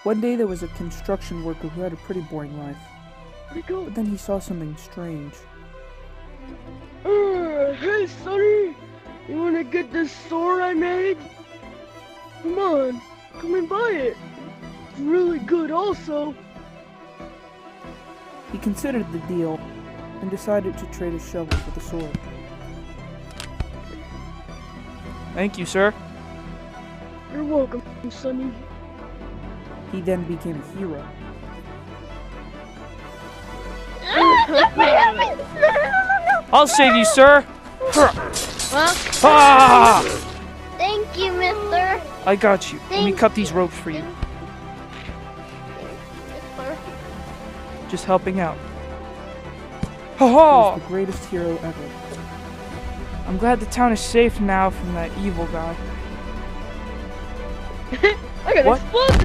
One day there was a construction worker who had a pretty boring life. Where'd he go? But then he saw something strange. Hey, Sonny! You wanna get this sword I made? Come on, come and buy it. It's really good also. He considered the deal and decided to trade his shovel for the sword. Thank you, sir. You're welcome, Sonny. He then became a hero. I'll save you, sir. Well, Ah! thank you, mister. I got you. Let me Thank cut these ropes for you. Mister. Just helping out. He was Ha the greatest hero ever. I'm glad the town is safe now from that evil guy. I got What? explosives!